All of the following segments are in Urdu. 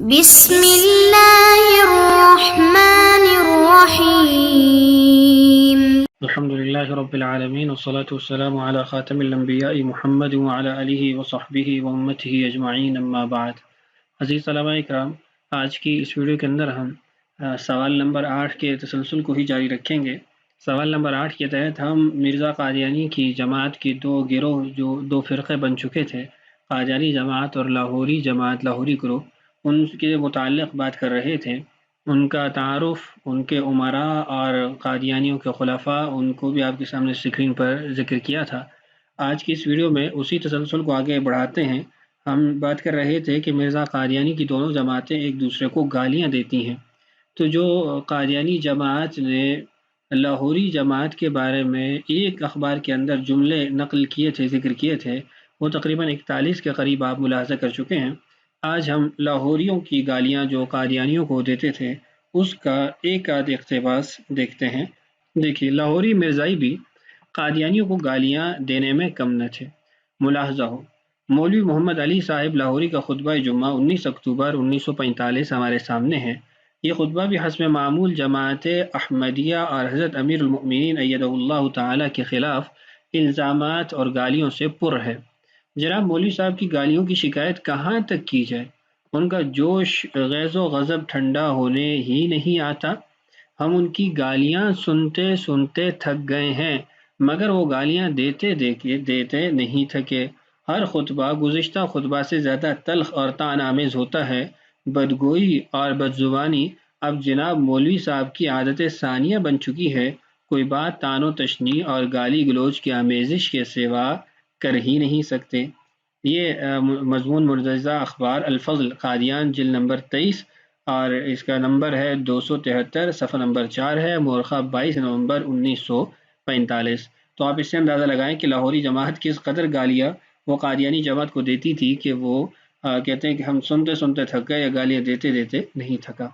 بسم اللہ الرحمن الرحیم الحمد للہ رب العالمین والصلاة والسلام علی خاتم الانبیاء محمد وعلی آلہ وصحبہ وامتہ اجمعین اما بعد۔ عزیز علماء اکرام، آج کی اس ویڈیو کے اندر ہم سوال نمبر 8 کے تسلسل کو ہی جاری رکھیں گے۔ سوال نمبر 8 کے تحت ہم مرزا قادیانی کی جماعت کی دو گروہ جو دو فرقے بن چکے تھے، قادیانی جماعت اور لاہوری جماعت، لاہوری گروہ، ان کے متعلق بات کر رہے تھے، ان کا تعارف، ان کے امراء اور قادیانیوں کے خلفاء، ان کو بھی آپ کے سامنے اسکرین پر ذکر کیا تھا۔ آج کی اس ویڈیو میں اسی تسلسل کو آگے بڑھاتے ہیں۔ ہم بات کر رہے تھے کہ مرزا قادیانی کی دونوں جماعتیں ایک دوسرے کو گالیاں دیتی ہیں، تو جو قادیانی جماعت نے لاہوری جماعت کے بارے میں ایک اخبار کے اندر جملے نقل کیے تھے، ذکر کیے تھے، وہ تقریباً 41 کے قریب آپ ملاحظہ کر چکے ہیں۔ آج ہم لاہوریوں کی گالیاں جو قادیانیوں کو دیتے تھے اس کا ایک آدھ اقتباس دیکھتے ہیں۔ دیکھیے، لاہوری مرزائی بھی قادیانیوں کو گالیاں دینے میں کم نہ تھے۔ ملاحظہ ہو، مولوی محمد علی صاحب لاہوری کا خطبہ جمعہ 19 اکتوبر 1945 ہمارے سامنے ہے۔ یہ خطبہ بھی حسب معمول جماعت احمدیہ اور حضرت امیر المؤمنین ایدہ اللہ تعالی کے خلاف الزامات اور گالیوں سے پر ہے۔ جناب مولوی صاحب کی گالیوں کی شکایت کہاں تک کی جائے، ان کا جوش غیظ و غضب ٹھنڈا ہونے ہی نہیں آتا۔ ہم ان کی گالیاں سنتے سنتے تھک گئے ہیں، مگر وہ گالیاں دیتے نہیں تھکے۔ ہر خطبہ گزشتہ خطبہ سے زیادہ تلخ اور طعن آمیز ہوتا ہے۔ بدگوئی اور بدزبانی اب جناب مولوی صاحب کی عادت ثانیہ بن چکی ہے۔ کوئی بات طعن و تشنیع اور گالی گلوچ کی آمیزش کے سوا کر ہی نہیں سکتے۔ یہ مضمون مندرجہ اخبار الفضل قادیان جلد نمبر 23 اور اس کا نمبر ہے 273، صفحہ نمبر 4 ہے، مورخہ 22 نومبر 1945۔ تو آپ اس سے اندازہ لگائیں کہ لاہوری جماعت کس قدر گالیاں وہ قادیانی جماعت کو دیتی تھی کہ وہ کہتے ہیں کہ ہم سنتے سنتے تھک گئے یا گالیاں دیتے دیتے نہیں تھکا۔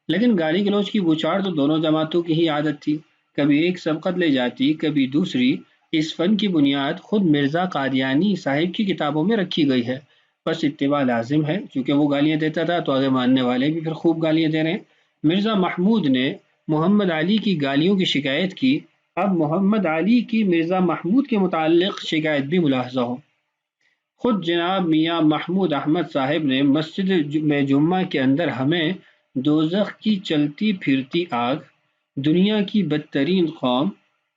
لیکن گالی گلوچ کی بوچھاڑ تو دونوں جماعتوں کی ہی عادت تھی، کبھی ایک سبقت لے جاتی، کبھی دوسری۔ اس فن کی بنیاد خود مرزا قادیانی صاحب کی کتابوں میں رکھی گئی ہے، بس اتباع لازم ہے۔ چونکہ وہ گالیاں دیتا تھا تو آگے ماننے والے بھی پھر خوب گالیاں دے رہے ہیں۔ مرزا محمود نے محمد علی کی گالیوں کی شکایت کی، اب محمد علی کی مرزا محمود کے متعلق شکایت بھی ملاحظہ ہو۔ خود جناب میاں محمود احمد صاحب نے مسجد میں جمعہ کے اندر ہمیں دوزخ کی چلتی پھرتی آگ، دنیا کی بدترین قوم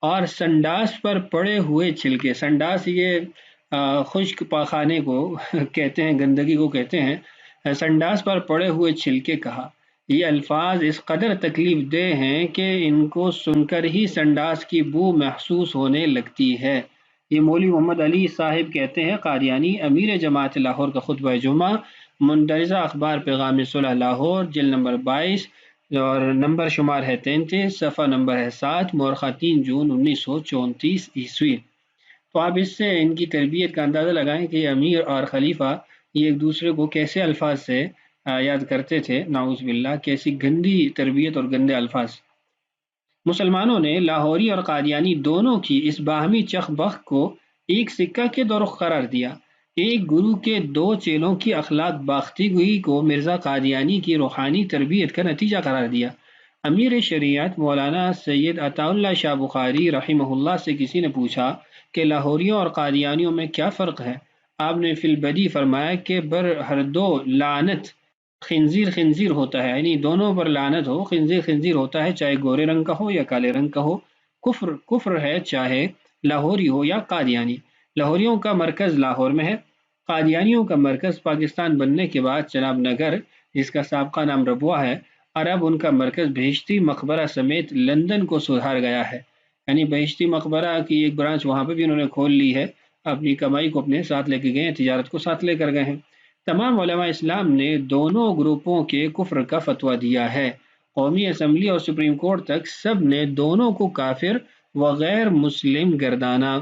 اور سنڈاس پر پڑے ہوئے چھلکے، سنڈاس یہ خشک پاخانے کو کہتے ہیں، گندگی کو کہتے ہیں، سنڈاس پر پڑے ہوئے چھلکے کہا۔ یہ الفاظ اس قدر تکلیف دہ ہیں کہ ان کو سن کر ہی سنڈاس کی بو محسوس ہونے لگتی ہے۔ یہ مولوی محمد علی صاحب کہتے ہیں، قادیانی امیر جماعت لاہور کا خطبہ جمعہ، مندرجہ اخبار پیغام صلح لاہور جلد نمبر 22 اور نمبر شمار ہے 33، صفحہ نمبر ہے 7، مورخہ 3 جون 1934 عیسوی۔ تو آپ اس سے ان کی تربیت کا اندازہ لگائیں کہ امیر اور خلیفہ یہ ایک دوسرے کو کیسے الفاظ سے یاد کرتے تھے، نعوذ باللہ، کیسی گندی تربیت اور گندے الفاظ۔ مسلمانوں نے لاہوری اور قادیانی دونوں کی اس باہمی چخ بخ کو ایک سکہ کے دو رخ قرار دیا۔ ایک گرو کے دو چیلوں کی اخلاق باختی گوئی کو مرزا قادیانی کی روحانی تربیت کا نتیجہ قرار دیا۔ امیر شریعت مولانا سید عطا اللہ شاہ بخاری رحمہ اللہ سے کسی نے پوچھا کہ لاہوریوں اور قادیانیوں میں کیا فرق ہے؟ آپ نے فی البدی فرمایا کہ بر ہر دو لعنت، خنزیر خنزیر ہوتا ہے، یعنی دونوں پر لعنت ہو، خنزیر خنزیر ہوتا ہے، چاہے گورے رنگ کا ہو یا کالے رنگ کا ہو۔ کفر کفر ہے، چاہے لاہوری ہو یا قادیانی۔ لاہوریوں کا مرکز لاہور میں ہے، قادیانیوں کا مرکز پاکستان بننے کے بعد چناب نگر، جس کا سابقہ نام ربوہ ہے، اور اب ان کا مرکز بہشتی مقبرہ سمیت لندن کو سدھار گیا ہے۔ یعنی بہشتی مقبرہ کی ایک برانچ وہاں پہ بھی انہوں نے کھول لی ہے، اپنی کمائی کو اپنے ساتھ لے کے گئے ہیں، تجارت کو ساتھ لے کر گئے ہیں۔ تمام علماء اسلام نے دونوں گروپوں کے کفر کا فتویٰ دیا ہے۔ قومی اسمبلی اور سپریم کورٹ تک سب نے دونوں کو کافر و غیر مسلم گردانا،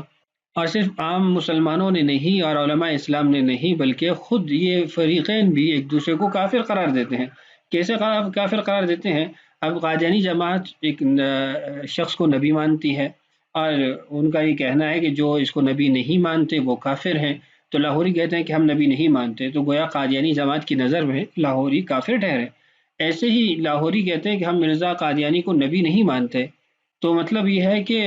اور صرف عام مسلمانوں نے نہیں اور علماء اسلام نے نہیں بلکہ خود یہ فریقین بھی ایک دوسرے کو کافر قرار دیتے ہیں۔ کیسے کافر قرار دیتے ہیں؟ اب قادیانی جماعت ایک شخص کو نبی مانتی ہے، اور ان کا یہ کہنا ہے کہ جو اس کو نبی نہیں مانتے وہ کافر ہیں، تو لاہوری کہتے ہیں کہ ہم نبی نہیں مانتے، تو گویا قادیانی جماعت کی نظر میں لاہوری کافر ٹھہرے۔ ایسے ہی لاہوری کہتے ہیں کہ ہم مرزا قادیانی کو نبی نہیں مانتے، تو مطلب یہ ہے کہ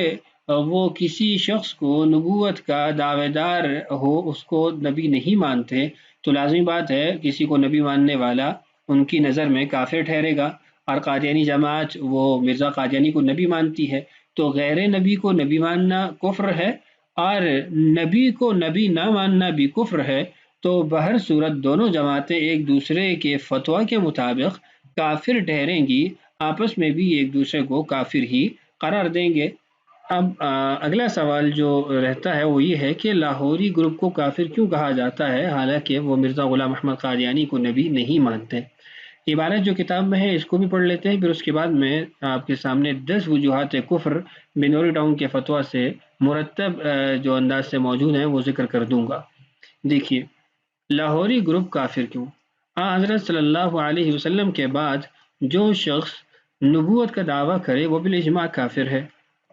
وہ کسی شخص کو نبوت کا دعوے دار ہو اس کو نبی نہیں مانتے، تو لازمی بات ہے کسی کو نبی ماننے والا ان کی نظر میں کافر ٹھہرے گا، اور قادیانی جماعت وہ مرزا قادیانی کو نبی مانتی ہے، تو غیر نبی کو نبی ماننا کفر ہے اور نبی کو نبی نہ ماننا بھی کفر ہے۔ تو بہر صورت دونوں جماعتیں ایک دوسرے کے فتویٰ کے مطابق کافر ٹھہریں گی، آپس میں بھی ایک دوسرے کو کافر ہی قرار دیں گے۔ اب اگلا سوال جو رہتا ہے وہ یہ ہے کہ لاہوری گروپ کو کافر کیوں کہا جاتا ہے حالانکہ وہ مرزا غلام احمد قادیانی کو نبی نہیں مانتے؟ عبارت جو کتاب میں ہے اس کو بھی پڑھ لیتے ہیں، پھر اس کے بعد میں آپ کے سامنے 10 وجوہات کفر بنوری ٹاؤن کے فتویٰ سے مرتب جو انداز سے موجود ہیں وہ ذکر کر دوں گا۔ دیکھیے، لاہوری گروپ کافر کیوں؟ حضرت صلی اللہ علیہ وسلم کے بعد جو شخص نبوت کا دعویٰ کرے وہ بالاجماع کافر ہے۔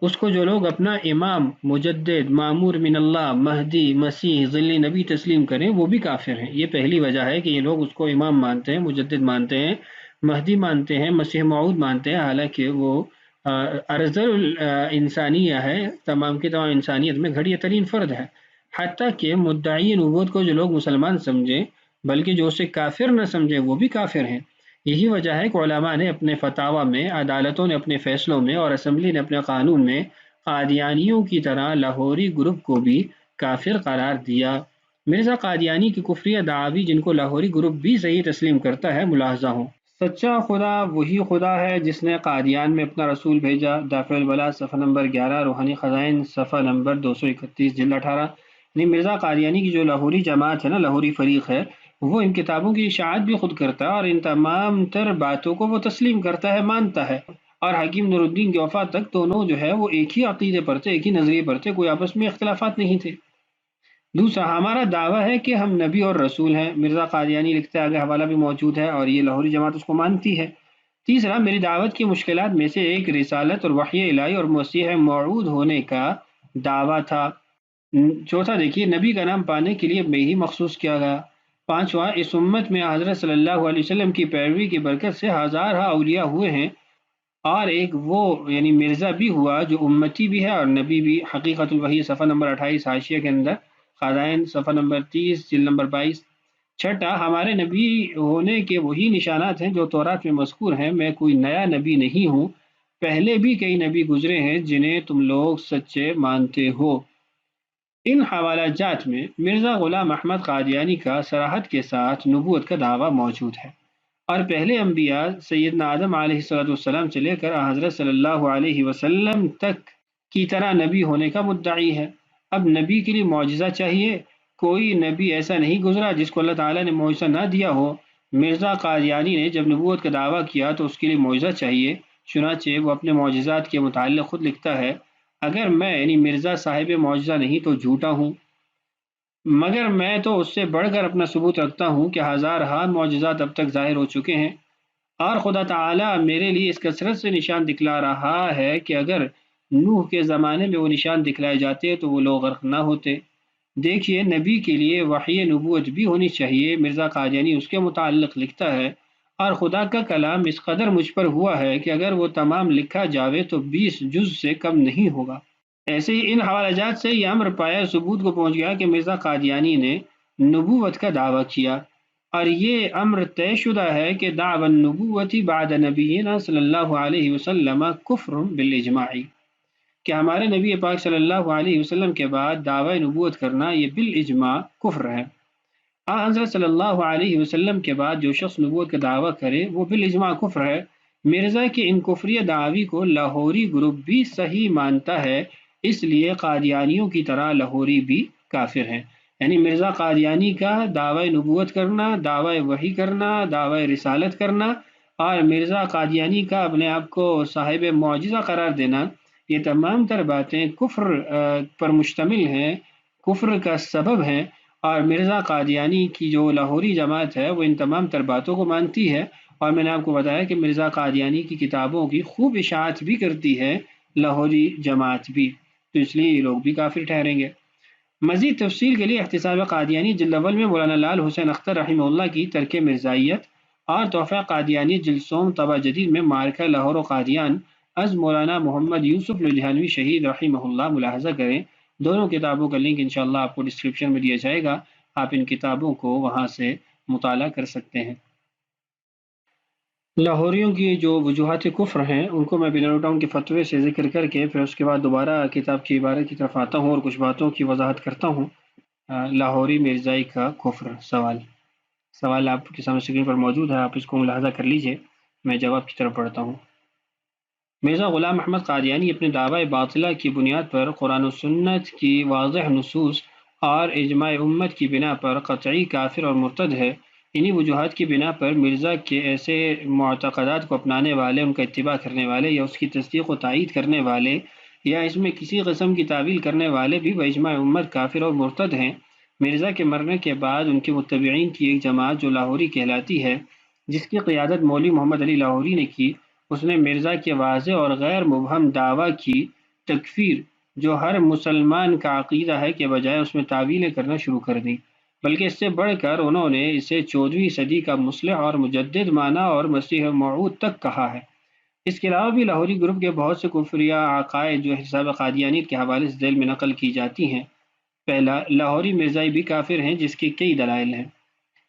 اس کو جو لوگ اپنا امام، مجدد، معمور من اللہ، مہدی، مسیح، ظل نبی تسلیم کریں وہ بھی کافر ہیں۔ یہ پہلی وجہ ہے کہ یہ لوگ اس کو امام مانتے ہیں، مجدد مانتے ہیں، مہدی مانتے ہیں، مسیح موعود مانتے ہیں، حالانکہ وہ ارذل الانسانیہ ہے، تمام کی تمام انسانیت میں گھڑیا ترین فرد ہے۔ حتیٰ کہ مدعی نبوت کو جو لوگ مسلمان سمجھیں بلکہ جو اسے کافر نہ سمجھے وہ بھی کافر ہیں۔ یہی وجہ ہے کہ علماء نے اپنے فتاویٰ میں، عدالتوں نے اپنے فیصلوں میں اور اسمبلی نے اپنے قانون میں قادیانیوں کی طرح لاہوری گروپ کو بھی کافر قرار دیا۔ مرزا قادیانی کی کفریہ دعاوی جن کو لاہوری گروپ بھی صحیح تسلیم کرتا ہے ملاحظہ ہوں۔ سچا خدا وہی خدا ہے جس نے قادیان میں اپنا رسول بھیجا، دافع البلا صفحہ نمبر 11، روحانی خزائن صفحہ نمبر 231 جلد 18۔ یعنی مرزا قادیانی کی جو لاہوری جماعت ہے نا، لاہوری فریق ہے، وہ ان کتابوں کی اشاعت بھی خود کرتا ہے اور ان تمام تر باتوں کو وہ تسلیم کرتا ہے، مانتا ہے، اور حکیم نور الدین کی وفات تک دونوں جو ہے وہ ایک ہی عقیدے پر تھے، ایک ہی نظریے پر تھے، کوئی آپس میں اختلافات نہیں تھے۔ دوسرا، ہمارا دعویٰ ہے کہ ہم نبی اور رسول ہیں، مرزا قادیانی لکھتا ہے، آگے حوالہ بھی موجود ہے، اور یہ لاہوری جماعت اس کو مانتی ہے۔ تیسرا، میری دعوت کی مشکلات میں سے ایک رسالت اور وحی الہی اور مسیح موعود ہونے کا دعویٰ تھا۔ چوتھا دیکھیے، نبی کا نام پانے کے لیے میں ہی مخصوص کیا گیا۔ پانچواں، اس امت میں حضرت صلی اللہ علیہ وسلم کی پیروی کی برکت سے ہزارہ اولیاء ہوئے ہیں، اور ایک وہ یعنی مرزا بھی ہوا جو امتی بھی ہے اور نبی بھی۔ حقیقت الوحی صفحہ نمبر 28 حاشیہ کے اندر، خزائن صفحہ نمبر 30 جلد نمبر 22۔ چھٹا، ہمارے نبی ہونے کے وہی نشانات ہیں جو تورات میں مذکور ہیں، میں کوئی نیا نبی نہیں ہوں، پہلے بھی کئی نبی گزرے ہیں جنہیں تم لوگ سچے مانتے ہو۔ ان حوالہ جات میں مرزا غلام احمد قادیانی کا صراحت کے ساتھ نبوت کا دعویٰ موجود ہے، اور پہلے انبیاء سیدنا آدم علیہ السلام سے لے کر حضرت صلی اللہ علیہ وسلم تک کی طرح نبی ہونے کا مدعی ہے۔ اب نبی کے لیے معجزہ چاہیے، کوئی نبی ایسا نہیں گزرا جس کو اللہ تعالیٰ نے معجزہ نہ دیا ہو۔ مرزا قادیانی نے جب نبوت کا دعویٰ کیا تو اس کے لیے معجزہ چاہیے، چنانچہ وہ اپنے معجزات کے متعلق خود لکھتا ہے، اگر میں یعنی مرزا صاحب معجزہ نہیں تو جھوٹا ہوں، مگر میں تو اس سے بڑھ کر اپنا ثبوت رکھتا ہوں کہ ہزارہ معجزات اب تک ظاہر ہو چکے ہیں، اور خدا تعالیٰ میرے لیے اس کثرت سے نشان دکھلا رہا ہے کہ اگر نوح کے زمانے میں وہ نشان دکھلائے جاتے تو وہ لوگ غرق نہ ہوتے۔ دیکھیے، نبی کے لیے وحی نبوت بھی ہونی چاہیے، مرزا قادیانی اس کے متعلق لکھتا ہے، اور خدا کا کلام اس قدر مجھ پر ہوا ہے کہ اگر وہ تمام لکھا جاوے تو 20 جز سے کم نہیں ہوگا۔ ایسے ہی ان حوالہ جات سے یہ امر پایا ثبوت کو پہنچ گیا کہ مرزا قادیانی نے نبوت کا دعویٰ کیا، اور یہ امر طے شدہ ہے کہ دعوی النبوت بعد نبینا صلی اللہ علیہ وسلم کفر بالاجماع، کہ ہمارے نبی پاک صلی اللہ علیہ وسلم کے بعد دعوی نبوت کرنا یہ بالاجماع کفر ہے۔ حضرت صلی اللہ علیہ وسلم کے بعد جو شخص نبوت کا دعویٰ کرے وہ بالاجماع کفر ہے۔ مرزا کے ان کفریہ دعوی کو لاہوری گروپ بھی صحیح مانتا ہے، اس لیے قادیانیوں کی طرح لاہوری بھی کافر ہیں۔ یعنی مرزا قادیانی کا دعوی نبوت کرنا، دعوی وحی کرنا، دعوی رسالت کرنا، اور مرزا قادیانی کا اپنے آپ کو صاحب معجزہ قرار دینا، یہ تمام تر باتیں کفر پر مشتمل ہیں، کفر کا سبب ہیں، اور مرزا قادیانی کی جو لاہوری جماعت ہے وہ ان تمام تر باتوں کو مانتی ہے، اور میں نے آپ کو بتایا کہ مرزا قادیانی کی کتابوں کی خوب اشاعت بھی کرتی ہے لاہوری جماعت بھی، تو اس لیے یہ لوگ بھی کافر ٹھہریں گے۔ مزید تفصیل کے لیے احتساب قادیانی جلد اول میں مولانا لال حسین اختر رحمہ اللہ کی ترک مرزائیت اور تحفہ قادیانی جلد سوم طبع جدید میں معرکہ لاہور و قادیان از مولانا محمد یوسف لدھیانوی شہید رحمہ اللہ ملاحظہ کریں۔ دونوں کتابوں کا لنک انشاءاللہ آپ کو ڈسکرپشن میں دیا جائے گا، آپ ان کتابوں کو وہاں سے مطالعہ کر سکتے ہیں۔ لاہوریوں کی جو وجوہات کفر ہیں ان کو میں بنا ٹاؤن کے فتوے سے ذکر کر کے پھر اس کے بعد دوبارہ کتاب کی عبارت کی طرف آتا ہوں اور کچھ باتوں کی وضاحت کرتا ہوں۔ لاہوری مرزائی کا کفر سوال آپ کے سامنے اسکرین پر موجود ہے، آپ اس کو ملاحظہ کر لیجئے، میں جواب کی طرف پڑھتا ہوں۔ مرزا غلام احمد قادیانی اپنے دعوی باطلہ کی بنیاد پر قرآن و سنت کی واضح نصوص اور اجماع امت کی بنا پر قطعی کافر اور مرتد ہے۔ انہی وجوہات کی بنا پر مرزا کے ایسے معتقدات کو اپنانے والے، ان کا اتباع کرنے والے یا اس کی تصدیق و تائید کرنے والے یا اس میں کسی قسم کی تعویل کرنے والے بھی باجماع امت کافر اور مرتد ہیں۔ مرزا کے مرنے کے بعد ان کے متبعین کی ایک جماعت جو لاہوری کہلاتی ہے، جس کی قیادت مولوی محمد علی لاہوری نے کی، اس نے مرزا کے واضح اور غیر مبہم دعویٰ کی تکفیر جو ہر مسلمان کا عقیدہ ہے کے بجائے اس میں تعویلیں کرنا شروع کر دی، بلکہ اس سے بڑھ کر انہوں نے اسے 14ویں صدی کا مصلح اور مجدد مانا اور مسیح موعود تک کہا ہے۔ اس کے علاوہ بھی لاہوری گروپ کے بہت سے کفریہ عقائد جو احتساب قادیانیت کے حوالے سے ذیل میں نقل کی جاتی ہیں۔ پہلا، لاہوری مرزائی بھی کافر ہیں، جس کے کئی دلائل ہیں۔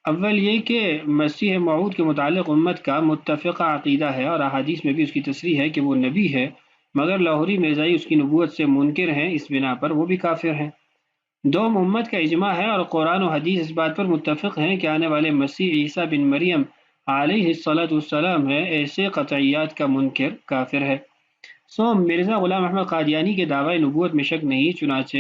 اول یہ کہ مسیح موعود کے متعلق امت کا متفقہ عقیدہ ہے اور احادیث میں بھی اس کی تصریح ہے کہ وہ نبی ہے، مگر لاہوری مرزائی اس کی نبوت سے منکر ہیں، اس بنا پر وہ بھی کافر ہیں۔ دوم، امت کا اجماع ہے اور قرآن و حدیث اس بات پر متفق ہیں کہ آنے والے مسیح عیسیٰ بن مریم علیہ السلام ہے، ایسے قطعیات کا منکر کافر ہے۔ سوم، مرزا غلام احمد قادیانی کے دعوی نبوت میں شک نہیں، چنانچہ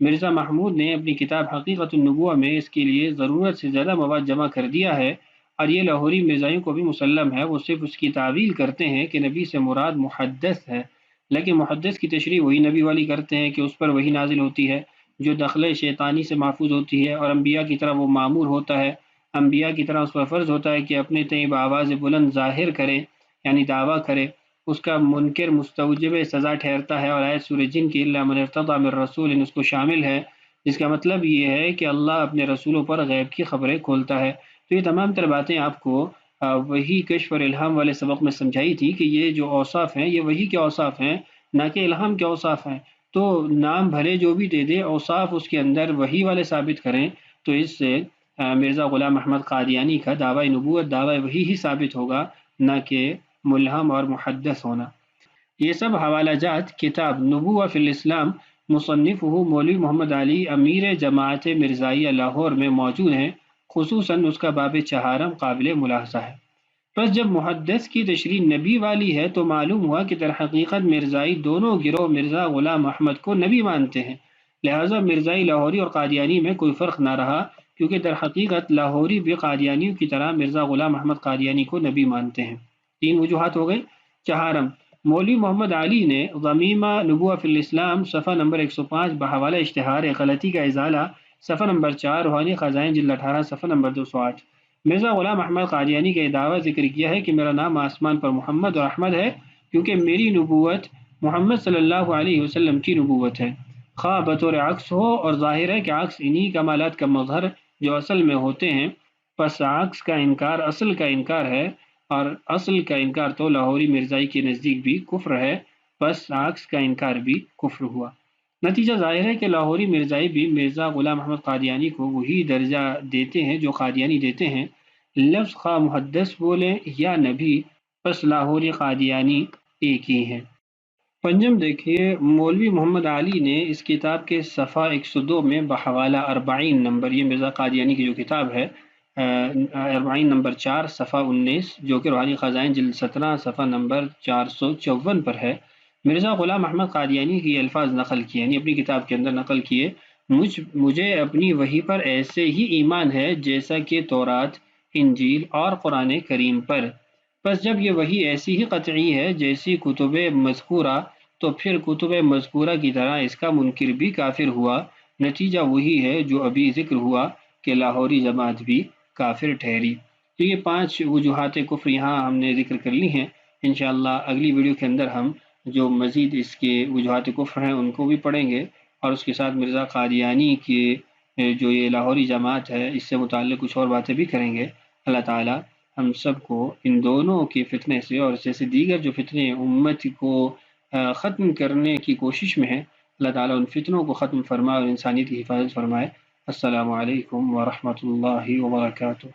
مرزا محمود نے اپنی کتاب حقیقت النبوہ میں اس کے لیے ضرورت سے زیادہ مواد جمع کر دیا ہے، اور یہ لاہوری مرزائیوں کو بھی مسلم ہے۔ وہ صرف اس کی تعویل کرتے ہیں کہ نبی سے مراد محدث ہے، لیکن محدث کی تشریح وہی نبی والی کرتے ہیں کہ اس پر وہی نازل ہوتی ہے جو دخل شیطانی سے محفوظ ہوتی ہے، اور انبیاء کی طرح وہ معمور ہوتا ہے، انبیاء کی طرح اس پر فرض ہوتا ہے کہ اپنے تئیں بآواز بلند ظاہر کرے، یعنی دعویٰ کرے۔ اس کا منکر مستوجب سزا ٹھہرتا ہے، اور آیت سورہ جن کی الا من ارتضی من رسول اس کو شامل ہے، جس کا مطلب یہ ہے کہ اللہ اپنے رسولوں پر غیب کی خبریں کھولتا ہے۔ تو یہ تمام تر باتیں آپ کو وہی کشف اور الہام والے سبق میں سمجھائی تھی کہ یہ جو اوصاف ہیں یہ وہی کے اوصاف ہیں، نہ کہ الہام کے اوصاف ہیں۔ تو نام بھلے جو بھی دے دے، اوصاف اس کے اندر وہی والے ثابت کریں، تو اس سے مرزا غلام احمد قادیانی کا دعوی نبوت دعوی وہی ہی ثابت ہوگا، نہ کہ ملہم اور محدث ہونا۔ یہ سب حوالہ جات کتاب نبوہ فی الاسلام مصنف مولوی محمد علی امیر جماعت مرزائیہ لاہور میں موجود ہیں، خصوصاً اس کا باب چہارم قابل ملاحظہ ہے۔ بس جب محدث کی تشریح نبی والی ہے تو معلوم ہوا کہ در حقیقت مرزائی دونوں گروہ مرزا غلام احمد کو نبی مانتے ہیں، لہٰذا مرزائی لاہوری اور قادیانی میں کوئی فرق نہ رہا، کیونکہ در حقیقت لاہوری بھی قادیانیوں کی طرح مرزا غلام احمد قادیانی کو نبی مانتے ہیں۔ 3 وجوہات ہو گئی۔ چہارم، مولوی محمد علی نے ضمیمہ نبوہ فی الاسلام صفحہ نمبر 105 بحوالہ اشتہار غلطی کا ازالہ صفحہ نمبر 4 روحانی خزائن جلد 18 صفحہ نمبر 208 مرزا غلام احمد قادیانی کا دعویٰ ذکر کیا ہے کہ میرا نام آسمان پر محمد اور احمد ہے، کیونکہ میری نبوت محمد صلی اللہ علیہ وسلم کی نبوت ہے، خواہ بطور عکس ہو، اور ظاہر ہے کہ عکس انہی کمالات کا مظہر جو اصل میں ہوتے ہیں، پس عکس کا انکار اصل کا انکار ہے، اور اصل کا انکار تو لاہوری مرزائی کے نزدیک بھی کفر ہے، پس عکس کا انکار بھی کفر ہوا۔ نتیجہ ظاہر ہے کہ لاہوری مرزائی بھی مرزا غلام احمد قادیانی کو وہی درجہ دیتے ہیں جو قادیانی دیتے ہیں، لفظ خواہ محدث بولیں یا نبی، پس لاہوری قادیانی ایک ہی ہیں۔ پنجم دیکھیے، مولوی محمد علی نے اس کتاب کے صفحہ 102 میں بحوالہ 40 نمبر، یہ مرزا قادیانی کی جو کتاب ہے 40 نمبر 4 صفحہ 19، جو کہ روحانی خزائن جلد 17 صفحہ نمبر 454 پر ہے، مرزا غلام احمد قادیانی کی الفاظ نقل کیے، یعنی اپنی کتاب کے اندر نقل کیے، مجھے اپنی وحی پر ایسے ہی ایمان ہے جیسا کہ تورات، انجیل اور قرآن کریم پر۔ بس جب یہ وحی ایسی ہی قطعی ہے جیسی کتب مذکورہ، تو پھر کتب مذکورہ کی طرح اس کا منکر بھی کافر ہوا۔ نتیجہ وہی ہے جو ابھی ذکر ہوا کہ لاہوری جماعت بھی کافر ٹھہری۔ تو یہ 5 وجوہات کفر یہاں ہم نے ذکر کر لی ہیں۔ انشاءاللہ اگلی ویڈیو کے اندر ہم جو مزید اس کے وجوہات کفر ہیں ان کو بھی پڑھیں گے، اور اس کے ساتھ مرزا قادیانی کے جو یہ لاہوری جماعت ہے اس سے متعلق کچھ اور باتیں بھی کریں گے۔ اللہ تعالیٰ ہم سب کو ان دونوں کے فتنے سے اور جیسے دیگر جو فتنے امت کو ختم کرنے کی کوشش میں ہیں، اللہ تعالیٰ ان فتنوں کو ختم فرمائے اور انسانیت کی حفاظت فرمائے۔ السلام علیکم ورحمۃ اللہ وبرکاتہ۔